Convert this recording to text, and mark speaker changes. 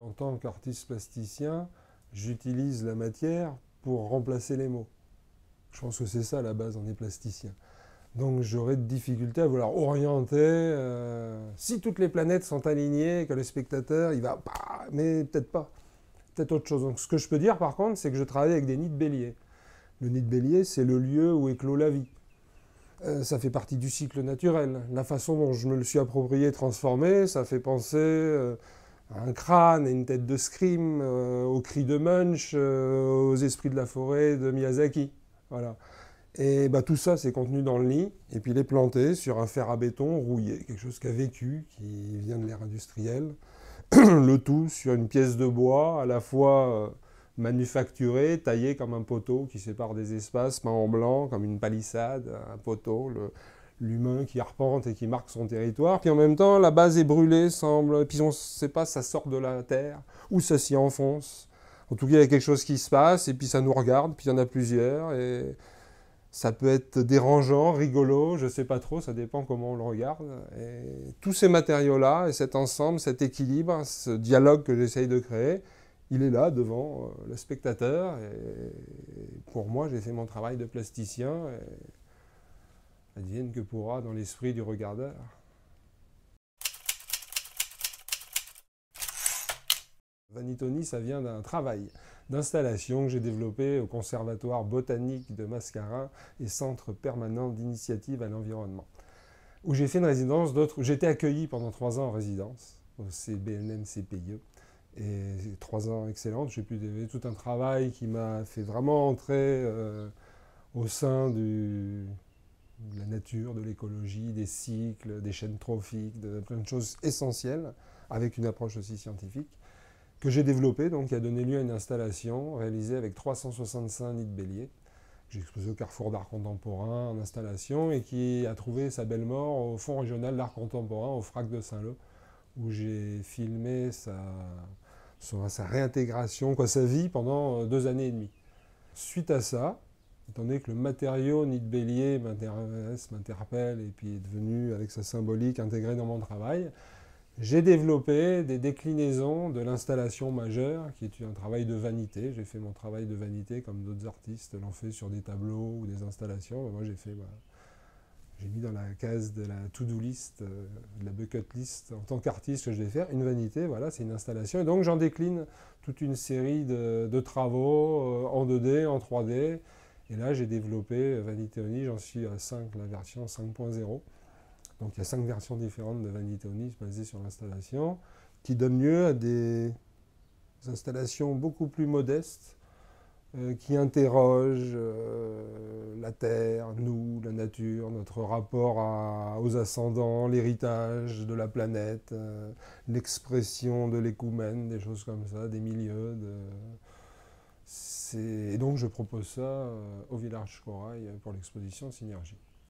Speaker 1: En tant qu'artiste plasticien, j'utilise la matière pour remplacer les mots. Je pense que c'est ça la base, on est plasticien. Donc j'aurais de difficultés à vouloir orienter. Si toutes les planètes sont alignées, que le spectateur, il va... mais peut-être pas. Peut-être autre chose. Donc ce que je peux dire par contre, c'est que je travaille avec des nids de bélier. Le nid de bélier, c'est le lieu où éclot la vie. Ça fait partie du cycle naturel. La façon dont je me le suis approprié, transformé, ça fait penser à un crâne et une tête de Scream, aux cris de Munch, aux esprits de la forêt de Miyazaki. Voilà. Et bah, tout ça, c'est contenu dans le nid, et puis il est planté sur un fer à béton rouillé, quelque chose qui a vécu, qui vient de l'ère industrielle. Le tout sur une pièce de bois, à la fois manufacturée, taillée comme un poteau qui sépare des espaces, peint en blanc, comme une palissade, un poteau, l'humain qui arpente et qui marque son territoire. Puis en même temps, la base est brûlée, semble, et puis on ne sait pas si ça sort de la terre ou ça s'y enfonce. En tout cas, il y a quelque chose qui se passe, et puis ça nous regarde, puis il y en a plusieurs, et ça peut être dérangeant, rigolo, je ne sais pas trop, ça dépend comment on le regarde. Et tous ces matériaux-là, et cet ensemble, cet équilibre, ce dialogue que j'essaye de créer, il est là devant le spectateur. Et pour moi, j'ai fait mon travail de plasticien. Et advienne que pourra dans l'esprit du regardeur. Vanitoni, ça vient d'un travail d'installation que j'ai développé au Conservatoire botanique de Mascarin et Centre permanent d'initiative à l'environnement, où j'ai fait une résidence d'autres. J'ai été accueilli pendant 3 ans en résidence au CBNM CPIE, et 3 ans excellentes. J'ai pu développer tout un travail qui m'a fait vraiment entrer au sein de la nature, de l'écologie, des cycles, des chaînes trophiques, de plein de choses essentielles, avec une approche aussi scientifique, que j'ai développé, donc qui a donné lieu à une installation réalisée avec 365 nids de bélier. J'ai exposé au Carrefour d'art contemporain en installation et qui a trouvé sa belle mort au Fonds régional d'art contemporain au FRAC de Saint-Lô, où j'ai filmé sa réintégration, sa vie pendant 2 années et demie. Suite à ça, étant donné que le matériau nid de bélier m'intéresse, m'interpelle et puis est devenu, avec sa symbolique, intégré dans mon travail, j'ai développé des déclinaisons de l'installation majeure, qui est un travail de vanité. J'ai fait mon travail de vanité comme d'autres artistes l'ont fait sur des tableaux ou des installations. Moi, j'ai mis dans la case de la to-do list, de la bucket list, en tant qu'artiste, que je vais faire une vanité. Voilà, c'est une installation. Et donc, j'en décline toute une série de travaux en 2D, en 3D. Et là, j'ai développé Vanité Oni, j'en suis à 5, la version 5.0. Donc il y a 5 versions différentes de Vanité Oni basées sur l'installation, qui donnent lieu à des installations beaucoup plus modestes, qui interrogent la Terre, nous, la nature, notre rapport aux ascendants, l'héritage de la planète, l'expression de l'écoumène, des choses comme ça, des milieux. Et donc je propose ça au Village Corail pour l'exposition Synergie.